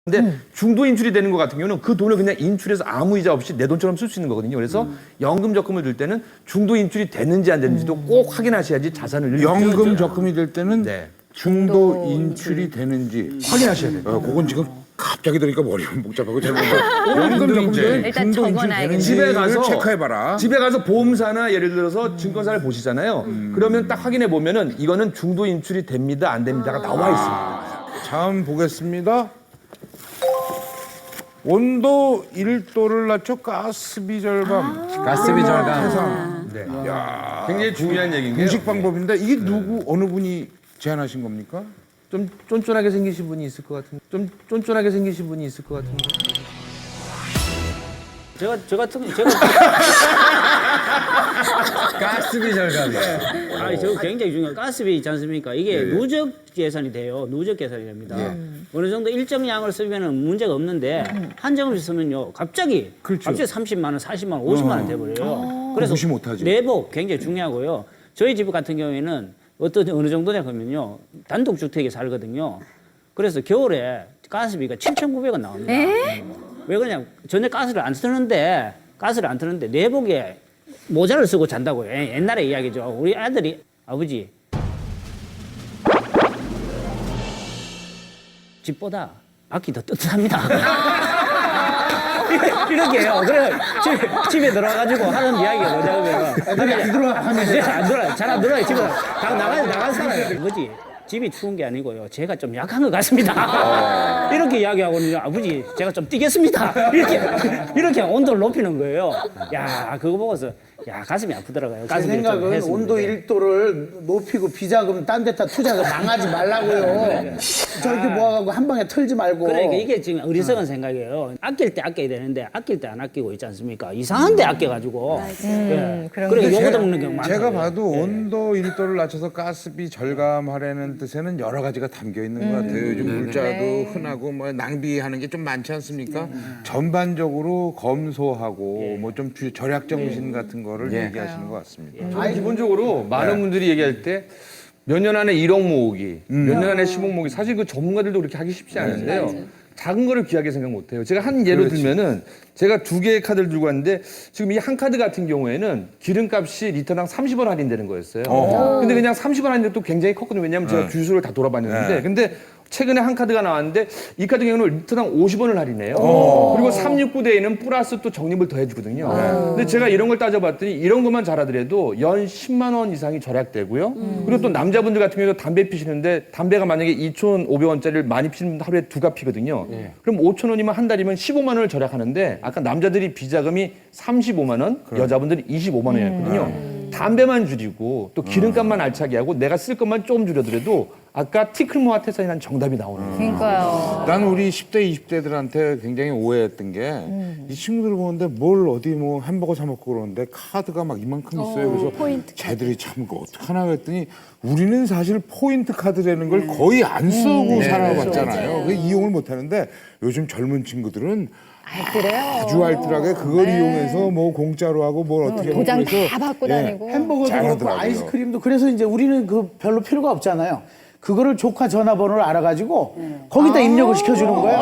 근데 중도 인출이 되는 것 같은 경우는 그 돈을 그냥 인출해서 아무 이자 없이 내 돈처럼 쓸 수 있는 거거든요. 그래서 연금 적금을 들 때는 중도 인출이 됐는지 안 됐는지도 꼭 확인하셔야지 자산을 연금 적금이 될 때는 네. 중도 인출이 되는지 확인하셔야 돼요. 그건 지금 갑자기 들으니까 머리가 복잡하고 잘 모르겠는데 연금 적금 때 일단 중도 인출이 적어놔야겠네. 되는지 집에 가서 체크해봐라. 집에 가서 보험사나 예를 들어서 증권사를 보시잖아요. 그러면 딱 확인해 보면은 이거는 중도 인출이 됩니다, 안 됩니다가 나와 있습니다. 다음 보겠습니다. 온도 1도를 낮춰 가스비 절감. 가스비 절감. 네. 굉장히 중요한 얘기인데요. 공식 방법인데 이게 누구 어느 분이 제안하신 겁니까? 좀 쫀쫀하게 생기신 분이 있을 것 같은데. 좀 쫀쫀하게 생기신 분이 있을 것 같은데. 제가 가스비 절감. 아니 저 굉장히 중요한 가스비 있지 않습니까? 이게 누적 계산이 돼요. 누적 계산이 됩니다. 어느 정도 일정 양을 쓰면은 문제가 없는데 한정없이 쓰면요 갑자기 30만 원, 40만 원, 50만 원 돼버려요. 그래서 무시 못하지. 내복 굉장히 중요하고요. 저희 집 같은 경우에는 어느 정도냐 그러면요 단독 주택에 살거든요. 그래서 겨울에 가스비가 7,900원 나옵니다. 왜 그러냐? 전에 가스를 안 트는데 내복에 모자를 쓰고 잔다고요. 옛날에 이야기죠. 우리 아들이 아버지 집보다 밖이 더 뜨뜻합니다. 이렇게 해요. 그래 집에 들어가가지고 하는 이야기가 뭐냐면 안 들어와 하면 안 들어요. 잘 안 들어요. 집에 다 나가 살아요. 아버지 집이 추운 게 아니고요. 제가 좀 약한 것 같습니다. 이렇게 이야기하고는 아버지 제가 좀 뛰겠습니다. 이렇게 온도를 높이는 거예요. 야 그거 보고서 야 가슴이 아프더라고요. 제 생각은 온도 1도를 높이고 비자금 딴 데다 투자해서 망하지 말라고요. 저렇게 모아가고 한 방에 털지 말고. 그러니까 이게 지금 어리석은 생각이에요. 아낄 때 아껴야 되는데 아낄 때 안 아끼고 있지 않습니까? 이상한 데 아껴가지고. 그래 욕을 먹는 경우 많아요. 제가 봐도 온도 1도를 낮춰서 가스비 절감하려는 뜻에는 여러 가지가 담겨 있는 것 같아요. 요즘 물자도 흔하고 뭐 낭비하는 게 좀 많지 않습니까? 전반적으로 검소하고 뭐 좀 절약 정신 같은 거를 얘기하시는 것 같습니다. 저는 기본적으로 많은 분들이 얘기할 때 몇 년 안에 1억 모으기, 몇 년 안에 10억 모으기, 사실 그 전문가들도 그렇게 하기 쉽지 않은데요. 작은 거를 귀하게 생각 못 해요. 제가 한 예로 들면은 제가 2개의 카드를 들고 왔는데 지금 이 한 카드 같은 경우에는 기름값이 리터당 30원 할인되는 거였어요. 근데 그냥 30원 할인도 또 굉장히 컸거든요. 왜냐하면 제가 주유소를 다 돌아봤는데 근데 최근에 한 카드가 나왔는데 이 카드 경우는 리터당 50원을 할인해요. 그리고 369대에는 플러스 또 적립을 더 해주거든요. 근데 제가 이런 걸 따져봤더니 이런 것만 잘하더라도 연 10만 원 이상이 절약되고요. 그리고 또 남자분들 같은 경우도 담배 피시는데 담배가 만약에 2,500원짜리를 많이 피시는 분들 하루에 2갑 피거든요. 그럼 5,000원이면 한 달이면 15만 원을 절약하는데 아까 남자들이 비자금이 35만 원, 여자분들이 25만 원이었거든요. 담배만 줄이고 또 기름값만 알차게 하고 내가 쓸 것만 조금 줄여더라도 아까 티클모아 태산이라는 정답이 나오는 거예요. 그러니까요. 난 우리 10대, 20대들한테 굉장히 오해했던 게 이 친구들 보는데 뭘 어디 뭐 햄버거 사 먹고 그러는데 카드가 막 이만큼 있어요. 그래서 포인트 쟤들이 참 이거 어떡하나 그랬더니 우리는 사실 포인트 카드라는 걸 거의 안 쓰고 살아왔잖아요. 그 이용을 못 하는데 요즘 젊은 친구들은 아주 알뜰하게 그걸 이용해서 뭐 공짜로 하고 뭘 어떻게 도장 하고 그래서 다 받고 다니고. 햄버거도 그렇고 잘하더라고요. 아이스크림도 그래서 이제 우리는 그 별로 필요가 없잖아요. 그거를 조카 전화번호를 알아가지고 거기다 입력을 시켜주는 거예요.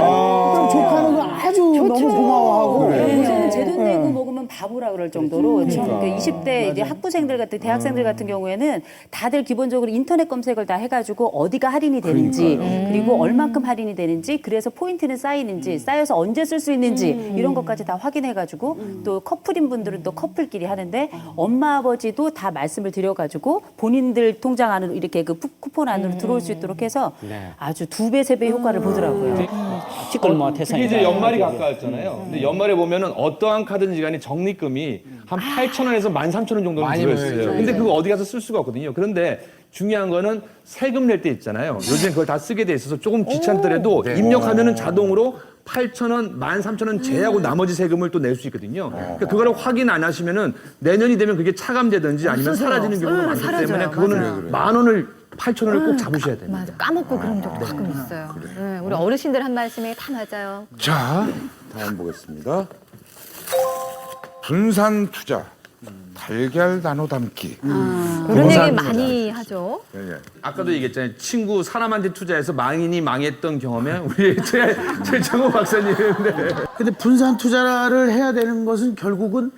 그럼 조카는 아주 너무 고마워하고. 요새는 제 돈 내고 먹으면 바보라 그럴 정도로 지금 그 20대 이제 학부생들 같은 대학생들 같은 경우에는 다들 기본적으로 인터넷 검색을 다 해가지고 어디가 할인이 되는지 그리고 얼만큼 할인이 되는지 그래서 포인트는 쌓이는지 쌓여서 언제 쓸 수 있는지 이런 것까지 다 확인해가지고 또 커플인 분들은 또 커플끼리 하는데 엄마 아버지도 다 말씀을 드려가지고 본인들 통장 안으로 이렇게 그 쿠폰 안으로 들어올 수 있도록 해서 아주 2배, 3배 효과를 보더라고요. 티끌모아 특히 태산이 이제 연말이 가까웠잖아요. 근데 연말에 보면은 어떠한 카드인지 간에 적립금이 한 8,000원에서 13,000원 정도는 들어있어요. 근데 그거 어디 가서 쓸 수가 없거든요. 그런데 중요한 거는 세금 낼 때 있잖아요. 요즘 그걸 다 쓰게 돼 있어서 조금 귀찮더라도 입력하면은 자동으로 8,000원, 13,000원 제하고 나머지 세금을 또 낼 수 있거든요. 그러니까 그거를 확인 안 하시면은 내년이 되면 그게 차감되든지 아니면 사라지는 경우가 많기 때문에 그거는 10,000원을 8,000원을 꼭 잡으셔야 됩니다. 맞아. 까먹고 그런 적도 가끔 있어요. 네, 우리 어르신들 한 말씀이 다 맞아요. 자, 다음 보겠습니다. 분산 투자. 달걀 나눠 담기. 그런 얘기 많이 하죠. 아까도 얘기했잖아요. 친구 사람한테 투자해서 망인이 망했던 경험에 우리 최정호 박사님인데 근데 분산 투자를 해야 되는 것은 결국은